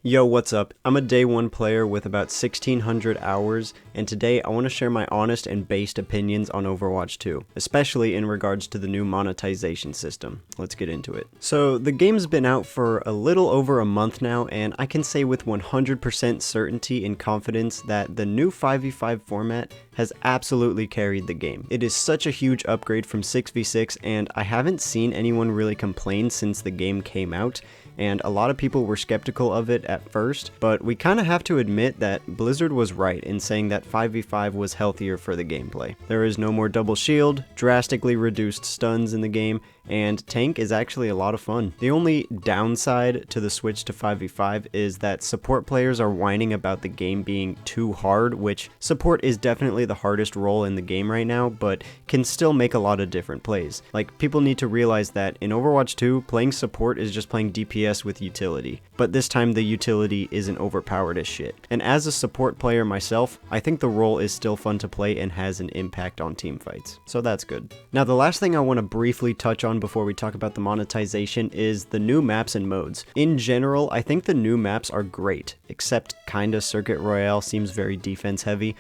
Yo, what's up? I'm a day one player with about 1600 hours, and today I want to share my honest and based opinions on Overwatch 2, especially in regards to the new monetization system. Let's get into it. So, the game's been out for a little over a month now, and I can say with 100% certainty and confidence that the new 5v5 format has absolutely carried the game. It is such a huge upgrade from 6v6, and I haven't seen anyone really complain since the game came out, and a lot of people were skeptical of it at first, but we kind of have to admit that Blizzard was right in saying that 5v5 was healthier for the gameplay. There is no more double shield, drastically reduced stuns in the game, and tank is actually a lot of fun. The only downside to the switch to 5v5 is that support players are whining about the game being too hard, which support is definitely the hardest role in the game right now, but can still make a lot of different plays. Like, people need to realize that in Overwatch 2, playing support is just playing DPS with utility, but this time the utility isn't overpowered as shit. And as a support player myself, I think the role is still fun to play and has an impact on teamfights, so that's good. Now, the last thing I want to briefly touch on before we talk about the monetization is the new maps and modes. In general, I think the new maps are great, except kinda Circuit Royale seems very defense heavy.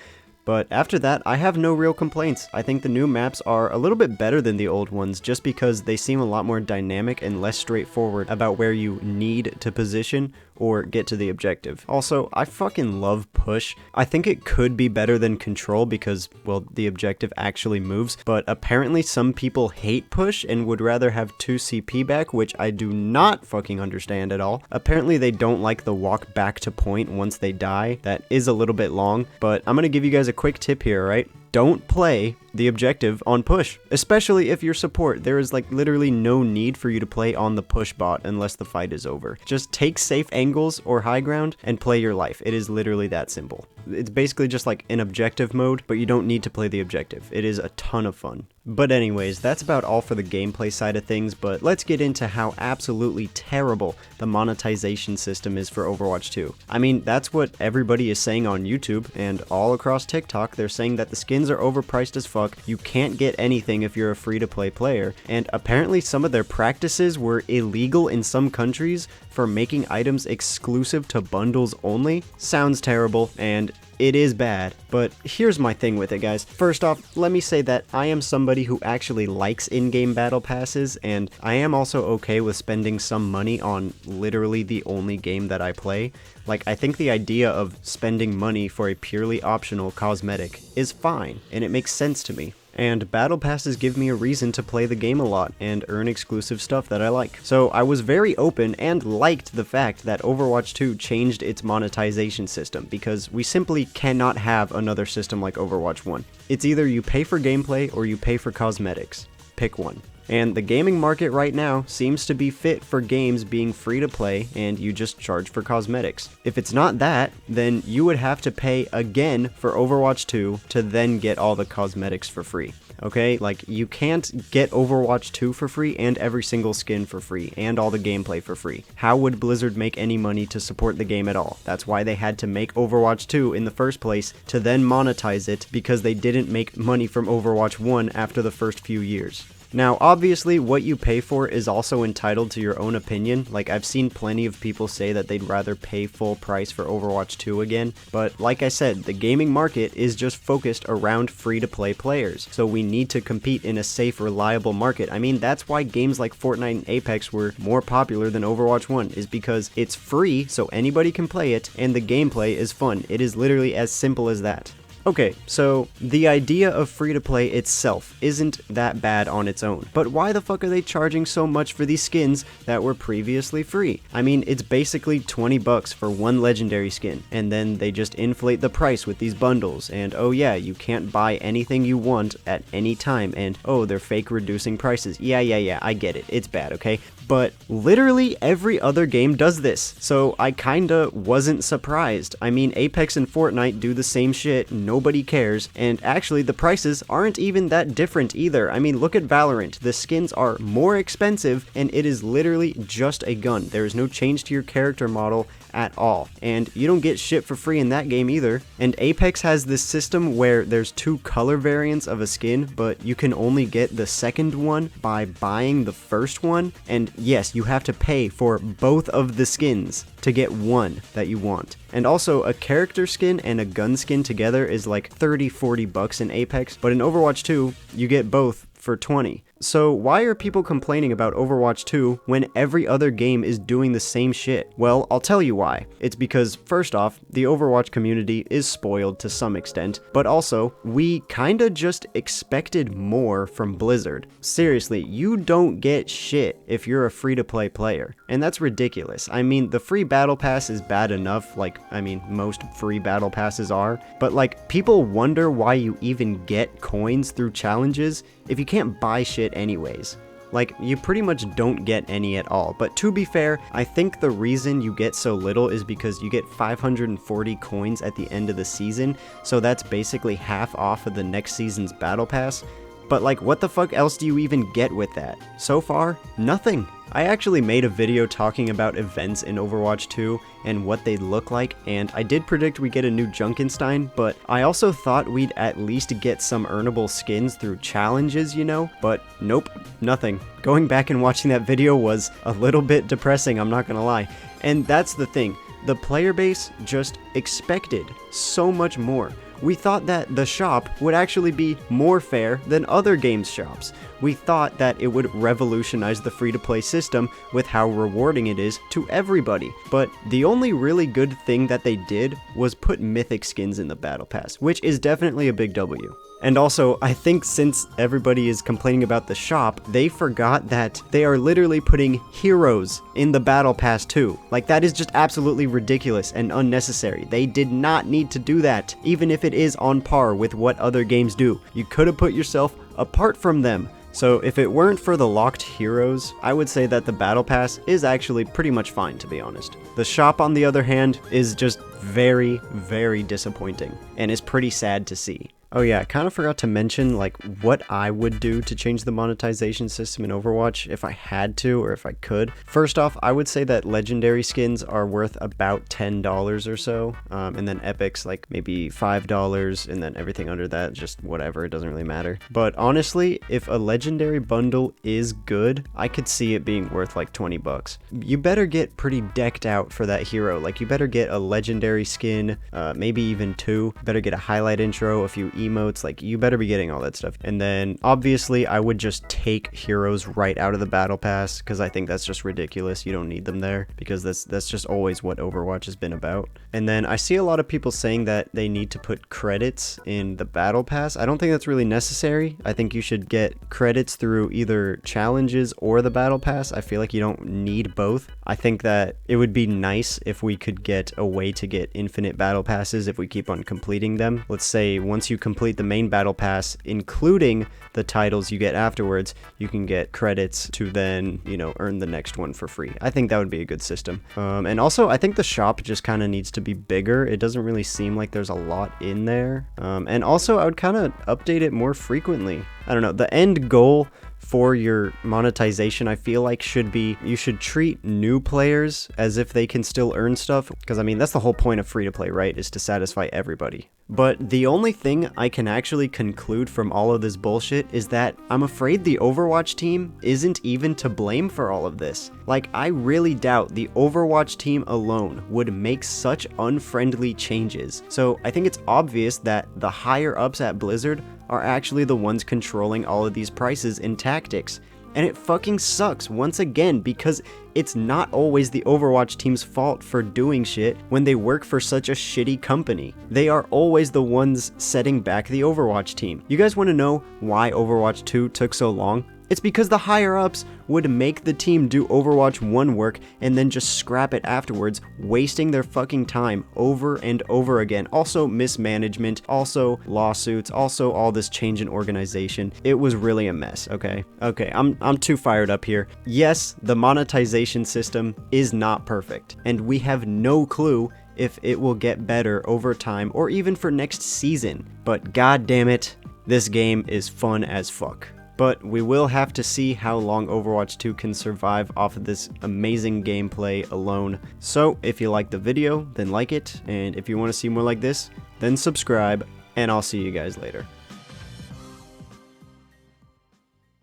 But after that, I have no real complaints. I think the new maps are a little bit better than the old ones just because they seem a lot more dynamic and less straightforward about where you need to position or get to the objective. Also, I fucking love push. I think it could be better than control because, well, the objective actually moves, but apparently some people hate push and would rather have 2 CP back, which I do not fucking understand at all. Apparently they don't like the walk back to point once they die. That is a little bit long, but I'm gonna give you guys a quick tip here, right? Don't play the objective on push, especially if you're support. There is like literally no need for you to play on the push bot unless the fight is over. Just take safe angles or high ground and play your life. It is literally that simple. It's basically just like an objective mode, but you don't need to play the objective. It is a ton of fun. But anyways, that's about all for the gameplay side of things, but let's get into how absolutely terrible the monetization system is for Overwatch 2. I mean, that's what everybody is saying on YouTube, and all across TikTok, they're saying that the skins are overpriced as fuck, you can't get anything if you're a free-to-play player, and apparently some of their practices were illegal in some countries for making items exclusive to bundles only. Sounds terrible, and it is bad, but here's my thing with it, guys. First off, let me say that I am somebody who actually likes in-game battle passes, and I am also okay with spending some money on literally the only game that I play. Like, I think the idea of spending money for a purely optional cosmetic is fine, and it makes sense to me. And battle passes give me a reason to play the game a lot and earn exclusive stuff that I like. So I was very open and liked the fact that Overwatch 2 changed its monetization system because we simply cannot have another system like Overwatch 1. It's either you pay for gameplay or you pay for cosmetics. Pick one. And the gaming market right now seems to be fit for games being free to play and you just charge for cosmetics. If it's not that, then you would have to pay again for Overwatch 2 to then get all the cosmetics for free. Okay, like, you can't get Overwatch 2 for free and every single skin for free and all the gameplay for free. How would Blizzard make any money to support the game at all? That's why they had to make Overwatch 2 in the first place to then monetize it, because they didn't make money from Overwatch 1 after the first few years. Now, obviously, what you pay for is also entitled to your own opinion. Like, I've seen plenty of people say that they'd rather pay full price for Overwatch 2 again, but like I said, the gaming market is just focused around free-to-play players, so we need to compete in a safe, reliable market. I mean, that's why games like Fortnite and Apex were more popular than Overwatch 1, is because it's free, so anybody can play it, and the gameplay is fun. It is literally as simple as that. Okay, so the idea of free-to-play itself isn't that bad on its own, but why the fuck are they charging so much for these skins that were previously free? I mean, it's basically 20 bucks for one legendary skin, and then they just inflate the price with these bundles, and oh yeah, you can't buy anything you want at any time, and oh, they're fake reducing prices. Yeah, I get it, it's bad, okay? But literally every other game does this, so I kinda wasn't surprised. I mean, Apex and Fortnite do the same shit, nobody cares, and actually the prices aren't even that different either. I mean, look at Valorant. The skins are more expensive, and it is literally just a gun. There is no change to your character model at all. And you don't get shit for free in that game either. And Apex has this system where there's 2 color variants of a skin, but you can only get the second one by buying the first one. And yes, you have to pay for both of the skins to get one that you want. And also, a character skin and a gun skin together is like 30-40 bucks in Apex, but in Overwatch 2, you get both for 20. So why are people complaining about Overwatch 2 when every other game is doing the same shit? Well, I'll tell you why. It's because, first off, the Overwatch community is spoiled to some extent, but also, we kinda just expected more from Blizzard. Seriously, you don't get shit if you're a free-to-play player, and that's ridiculous. I mean, the free battle pass is bad enough, like, I mean, most free battle passes are, but like, people wonder why you even get coins through challenges if you can't buy shit anyways. Like, you pretty much don't get any at all. But to be fair, I think the reason you get so little is because you get 540 coins at the end of the season, so that's basically half off of the next season's battle pass. But like, what the fuck else do you even get with that? So far, nothing. I actually made a video talking about events in Overwatch 2 and what they look like, and I did predict we get a new Junkenstein, but I also thought we'd at least get some earnable skins through challenges, you know? But nope, nothing. Going back and watching that video was a little bit depressing, I'm not gonna lie. And that's the thing, the player base just expected so much more. We thought that the shop would actually be more fair than other games shops. We thought that it would revolutionize the free-to-play system with how rewarding it is to everybody. But the only really good thing that they did was put mythic skins in the battle pass, which is definitely a big W. And also, I think since everybody is complaining about the shop, they forgot that they are literally putting heroes in the battle pass too. Like, that is just absolutely ridiculous and unnecessary. They did not need to do that, even if it is on par with what other games do. You could have put yourself apart from them. So if it weren't for the locked heroes, I would say that the battle pass is actually pretty much fine, to be honest. The shop, on the other hand, is just very, very disappointing, and is pretty sad to see. Oh yeah, I kind of forgot to mention, like, what I would do to change the monetization system in Overwatch if I had to, or if I could. First off, I would say that legendary skins are worth about $10 or so, and then epics, like, maybe $5, and then everything under that, just whatever, it doesn't really matter. But honestly, if a legendary bundle is good, I could see it being worth like 20 bucks. You better get pretty decked out for that hero. Like, you better get a legendary skin, maybe even 2. Better get a highlight intro, a few emotes, like, you better be getting all that stuff. And then obviously I would just take heroes right out of the battle pass, because I think that's just ridiculous. You don't need them there, because that's just always what Overwatch has been about. And then I see a lot of people saying that they need to put credits in the battle pass. I don't think that's really necessary. I think you should get credits through either challenges or the battle pass. I feel like you don't need both. I think that it would be nice if we could get a way to get infinite battle passes if we keep on completing them. Let's say once you complete the main battle pass, including the titles you get afterwards, you can get credits to then, you know, earn the next one for free. I think that would be a good system. And also, I think the shop just kind of needs to be bigger. It doesn't really seem like there's a lot in there. And also, I would kind of update it more frequently. I don't know, the end goal for your monetization, I feel like, should be, you should treat new players as if they can still earn stuff, because I mean, that's the whole point of free-to-play, right, is to satisfy everybody. But the only thing I can actually conclude from all of this bullshit is that I'm afraid the Overwatch team isn't even to blame for all of this. Like, I really doubt the Overwatch team alone would make such unfriendly changes. So I think it's obvious that the higher ups at Blizzard are actually the ones controlling all of these prices and tactics. And it fucking sucks once again, because it's not always the Overwatch team's fault for doing shit when they work for such a shitty company. They are always the ones setting back the Overwatch team. You guys want to know why Overwatch 2 took so long? It's because the higher ups would make the team do Overwatch 1 work and then just scrap it afterwards, wasting their fucking time over and over again. Also mismanagement, also lawsuits, also all this change in organization. It was really a mess, okay? Okay, I'm too fired up here. Yes, the monetization system is not perfect, and we have no clue if it will get better over time or even for next season. But god damn it, this game is fun as fuck. But we will have to see how long Overwatch 2 can survive off of this amazing gameplay alone. So if you like the video, then like it, and if you want to see more like this, then subscribe, and I'll see you guys later.